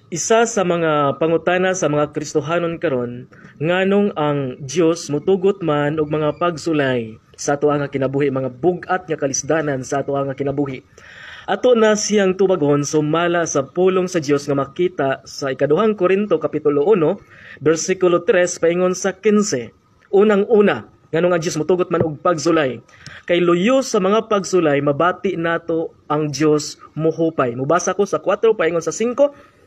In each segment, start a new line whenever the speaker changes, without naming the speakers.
Isa sa mga pangutana sa mga Kristohanon karon nganong ang Dios mutugot man og mga pagsulay sa ato nga kinabuhi, mga bugat nga kalisdanan sa ato nga kinabuhi. Ato na siyang tubagon sumala sa pulong sa Dios nga makita sa ikaduhang Korinto kapitulo 1 bersikulo 3 paingon sa 15. Unang-una, nganong ang Dios mutugot man og pagsulay. Kay luyo sa mga pagsulay mabati nato ang Dios muhupay. Mubasa ko sa 4 paingon sa 5.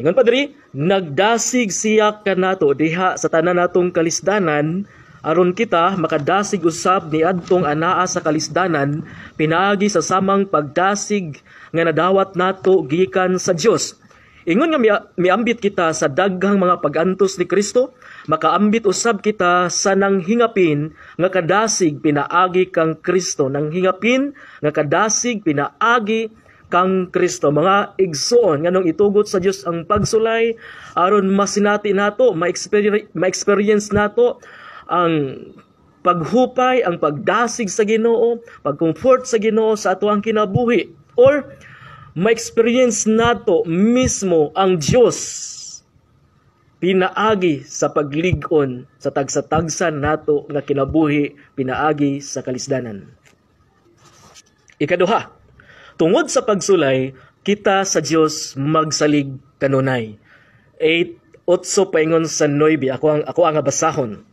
Ingon pa diri, nagdasig siya kanato diha sa tanan natong kalisdanan aron kita makadasig usab ni adtong anaa sa kalisdanan pinaagi sa samang pagdasig nga nadawat nato gikan sa Dios. Ingon nga miambit kita sa daghang mga pag-antos ni Kristo, makaambit usab kita sa nanghingapin nga kadasig pinaagi kang Kristo, nanghingapin nga kadasig pinaagi kang Kristo. Mga igsoon nganong itugot sa Dios ang pagsulay aron masinati nato, ma-experience nato ang paghupay, ang pagdasig sa Ginoo, pag-comfort sa Ginoo sa atoang kinabuhi, or ma-experience nato mismo ang Dios pinaagi sa paglig-on sa tagsa-tagsan nato nga kinabuhi pinaagi sa kalisdanan. Ikaduha, tungod sa pagsulay, kita sa Dios magsalig kanunay. 8:8 paingon sa 9, ako ang basahon.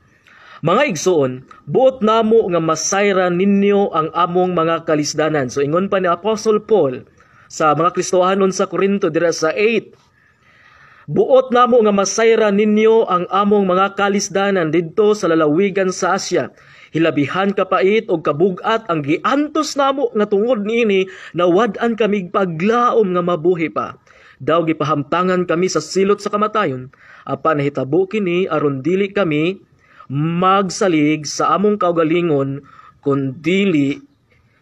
Mga igsoon, buot namo nga masayra ninyo ang among mga kalisdanan. So ingon pa ni Apostle Paul sa mga Kristohanon sa Korinto dira sa 8. Buot namo nga masayra ninyo ang among mga kalisdanan didto sa lalawigan sa Asya. Hilabihan kapait og kabugat ang giantos namo nga tungod niini nawad-an kami paglaom nga mabuhi pa. Daw gipahamtangan kami sa silot sa kamatayon, apan nahitabo kini aron dili kami magsalig sa among kaugalingon kundi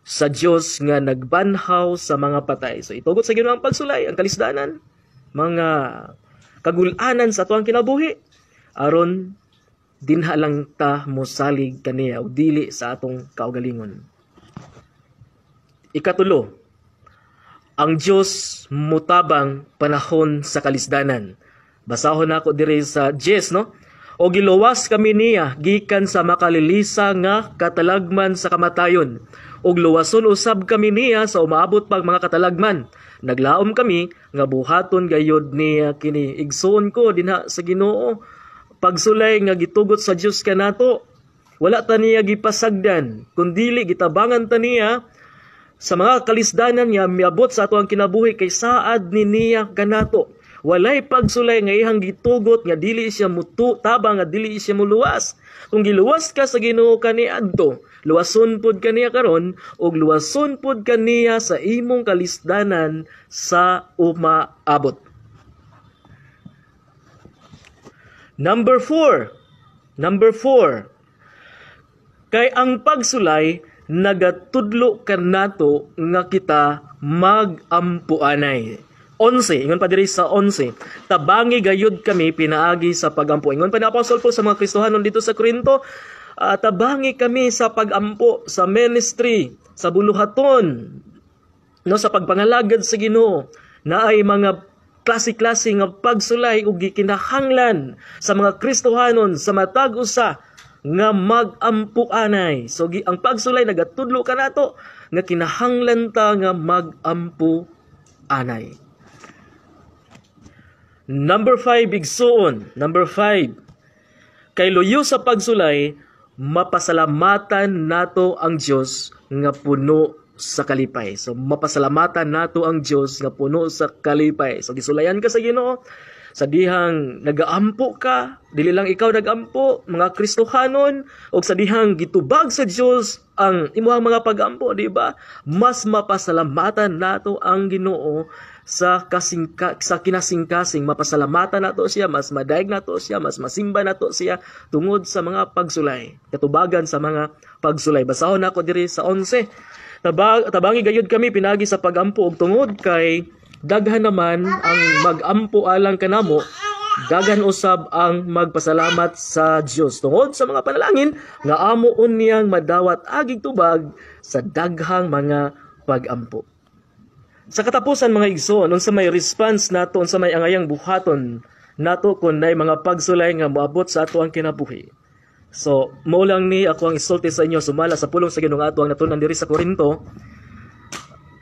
sa Dios nga nagbanhaw sa mga patay. So itugot sa Ginoo ang pagsulay, ang kalisdanan, mga kagul-anan sa atoang kinabuhi aron dinha lang ta mosalig kaniya og dili sa atong kaugalingon. Ikatulo, ang Dios mutabang panahon sa kalisdanan. Basahon nako diri sa 10, no? O giluwas kami niya gikan sa makalilisa nga katalagman sa kamatayon. Og luwason usab kami niya sa umaabot pag mga katalagman. Naglaom kami nga buhaton gayod niya kini. Igsoon ko dinha sa Ginoo, pagsulay nga gitugot sa Dios kanato, wala ta niya gipasagdan, kundili gitabangan ta niya sa mga kalisdanan niya miabot sa ato ang kinabuhi kay saad ni niya kanato. Walay pagsulay nga ihang gitugot nga dili siya mutu tabang nga dili siya muluwas. Kung giluwas ka sa Ginoo kaniadto, luwason pud kaniya karon ug luwason pud kaniya sa imong kalisdanan sa umaabot. Number 4. Kay ang pagsulay nagatudlo kanato nga kita magampuanay. 11, ingon pa diri sa 11. Tabangi gayud kami pinaagi sa pagampo. Ingon pa ni Apostle Paul sa mga Kristohanon dito sa Korinto, tabangi kami sa pagampo, sa ministry, sa buluhaton, no, sa pagpangalagad sa Ginoo, na ay mga klase-klase nga pagsulay ug gikinahanglan sa mga Kristohanon sa matag usa nga magampuanay. So ang pagsulay nagatudlo kanato nga kinahanglan ta nga magampuanay. Number 5, igsoon. Number 5. Kay luyo sa pagsulay, mapasalamatan nato ang Dios nga puno sa kalipay. So mapasalamatan nato ang Dios nga puno sa kalipay. So gisulayan ka sa Ginoo, sa dihang nagaampo ka, dili lang ikaw nagampo, mga Kristohanon, o sa dihang gitubag sa Dios ang imuhang mga pagampo, di ba? Mas mapasalamatan nato ang Ginoo sa kinasing-kasing, mapasalamatan nato siya, mas madaig nato siya, mas masimba nato siya tungod sa mga pagsulay, katubagan sa mga pagsulay. Basahon nako diri sa 11. Tabangi gayud kami pinagi sa pagampo og tungod kay daghan naman ang magampo alang kanamo, daghan usab ang magpasalamat sa Dios tungod sa mga panalangin nga amo unyang madawat agig tubag sa daghang mga pagampo. Sa katapusan mga igsoon, unsa may response nato, unsa may angayang buhaton nato kun nay mga pagsulay nga moabot sa ato ang kinabuhi. So, mao lang ni ako ang isulti sa inyo sumala sa pulong sa Ginoo nga ato ang natunan diri sa Korinto.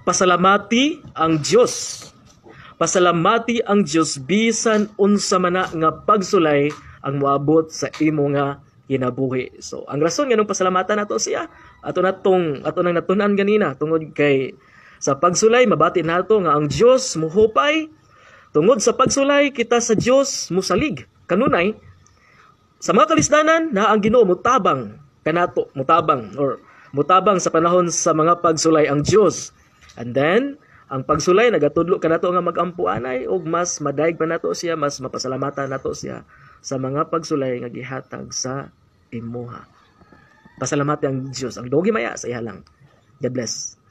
Pasalamati ang Dios. Pasalamati ang Dios bisan unsa man nga pagsulay ang moabot sa imo nga kinabuhi. So, ang rason nga nung pasalamatan nato siya ato nang natunan ganina tungod kay sa pagsulay mabati nato nga ang Dios muhupay. Tungod sa pagsulay kita sa Dios musalig. Kanunay sa mga kalisdanan na ang Ginoo mutabang kanato, mutabang sa panahon sa mga pagsulay ang Dios. And then ang pagsulay nagatudlo kanato nga magampuanay ug mas madaig pa nato siya, mas mapasalamatan nato siya sa mga pagsulay nga gihatag sa imuha. Pasalamati ang Dios. Ang dogi maya sa iya lang. God bless.